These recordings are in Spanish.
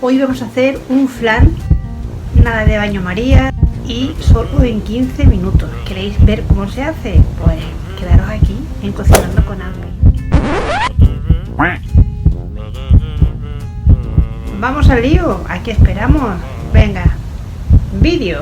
Hoy vamos a hacer un flan, nada de baño María y solo en 15 minutos. ¿Queréis ver cómo se hace? Pues quedaros aquí en Cocinando con Ampi. Vamos al lío, ¿a qué esperamos? Venga, vídeo.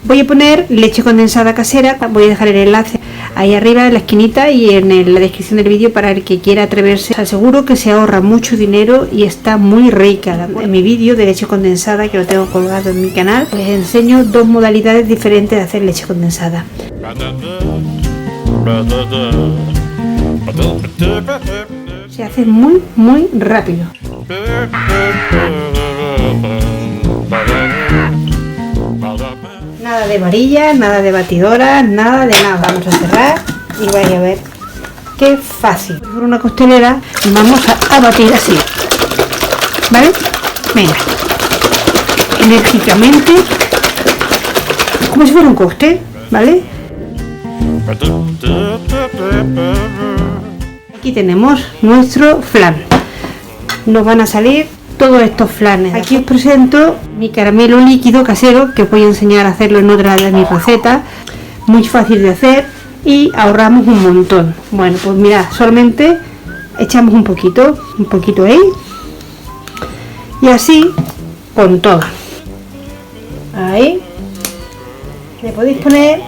Voy a poner leche condensada casera, voy a dejar el enlace ahí arriba en la esquinita y en la descripción del vídeo para el que quiera atreverse. Os aseguro que se ahorra mucho dinero y está muy rica. En mi vídeo de leche condensada, que lo tengo colgado en mi canal, les enseño dos modalidades diferentes de hacer leche condensada. Se hace muy rápido. Nada de varilla, nada de batidora, nada de nada. Vamos a cerrar y vais a ver qué fácil. Por una costelera vamos a batir así, ¿vale? Venga, enérgicamente, como si fuera un cóctel, ¿vale? Aquí tenemos nuestro flan. Nos van a salir todos estos flanes. Aquí os presento mi caramelo líquido casero, que os voy a enseñar a hacerlo en otra de mis recetas. Muy fácil de hacer y ahorramos un montón. Bueno, pues mirad, solamente echamos un poquito ahí y así con todo. Ahí le podéis poner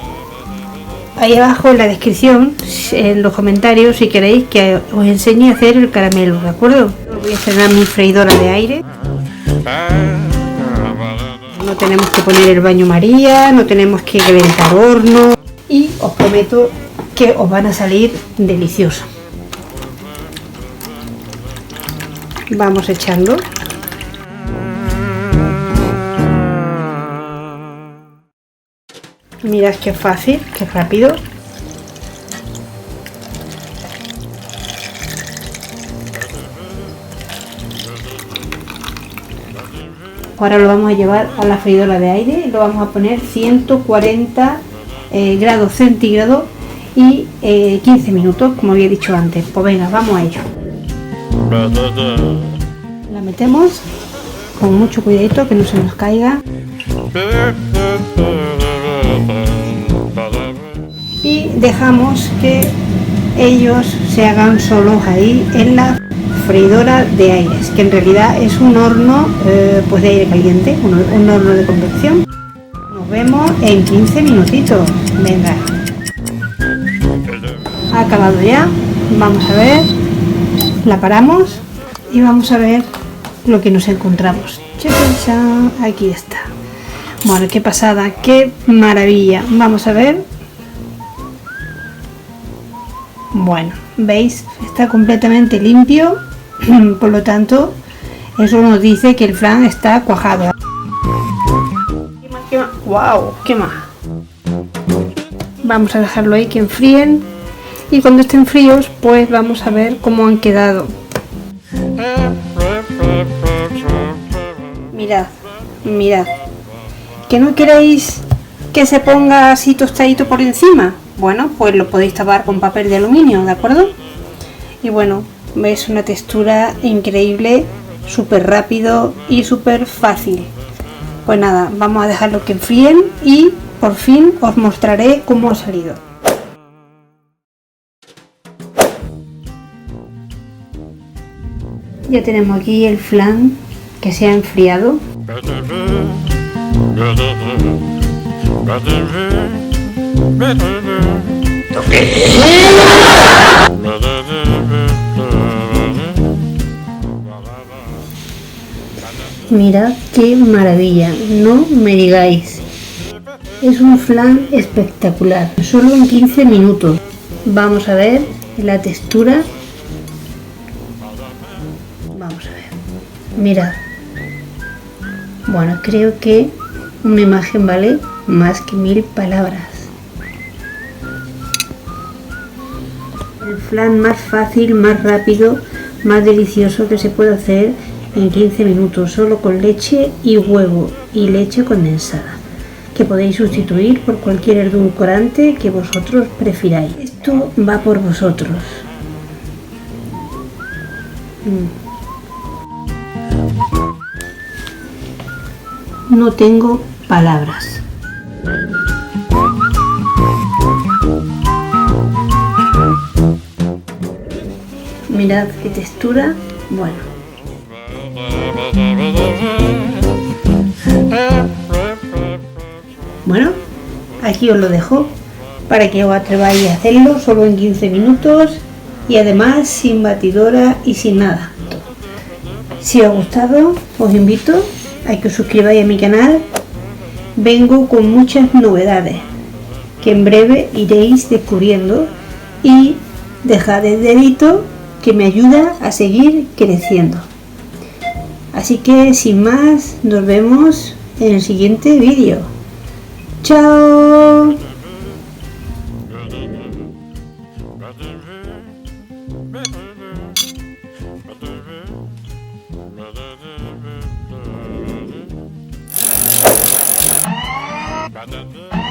ahí abajo en la descripción, en los comentarios, si queréis que os enseñe a hacer el caramelo, ¿de acuerdo? Voy a estrenar mi freidora de aire. No tenemos que poner el baño María, no tenemos que calentar horno y os prometo que os van a salir deliciosos. Vamos echando. Mirad qué fácil, qué rápido. Ahora lo vamos a llevar a la freidora de aire y lo vamos a poner 140 grados centígrados y 15 minutos, como había dicho antes. Pues venga, vamos a ello. La metemos con mucho cuidadito que no se nos caiga. Y dejamos que ellos se hagan solos ahí en la freidora de aires, que en realidad es un horno pues de aire caliente, un horno de convección. Nos vemos en 15 minutitos. Venga, ha acabado ya. Vamos a ver, la paramos y vamos a ver lo que nos encontramos. Aquí está. Bueno, qué pasada, qué maravilla. Vamos a ver. Bueno, veis, está completamente limpio, por lo eso nos dice que el flan está cuajado. ¿Qué más? ¡Wow! ¿Qué más? Vamos a dejarlo ahí que enfríen y cuando estén fríos pues vamos a ver cómo han quedado. Mirad, ¿que no queréis que se ponga así tostadito por encima? Bueno, pues lo podéis tapar con papel de aluminio, ¿de acuerdo? Y bueno, veis una textura increíble, súper rápido y súper fácil. Pues nada, vamos a dejarlo que enfríen y por fin os mostraré cómo ha salido. Ya tenemos aquí el flan que se ha enfriado. Mirad qué maravilla, no me digáis. Es un flan espectacular, solo en 15 minutos. Vamos a ver la textura. Vamos a ver. Mirad. Bueno, creo que una imagen vale más que 1000 palabras. El flan más fácil, más rápido, más delicioso que se puede hacer en 15 minutos, solo con leche y huevo y leche condensada. que podéis sustituir por cualquier edulcorante que vosotros prefiráis. Esto va por vosotros. No tengo palabras. Mirad qué textura. Bueno, aquí os lo dejo para que os atreváis a hacerlo solo en 15 minutos y además sin batidora y sin nada. Si os ha gustado, os invito a que os suscribáis a mi canal. Vengo con muchas novedades que en breve iréis descubriendo, y dejad el dedito que me ayuda a seguir creciendo. Así que sin más, nos vemos en el siguiente vídeo. ¡Chao! Ba-da-da.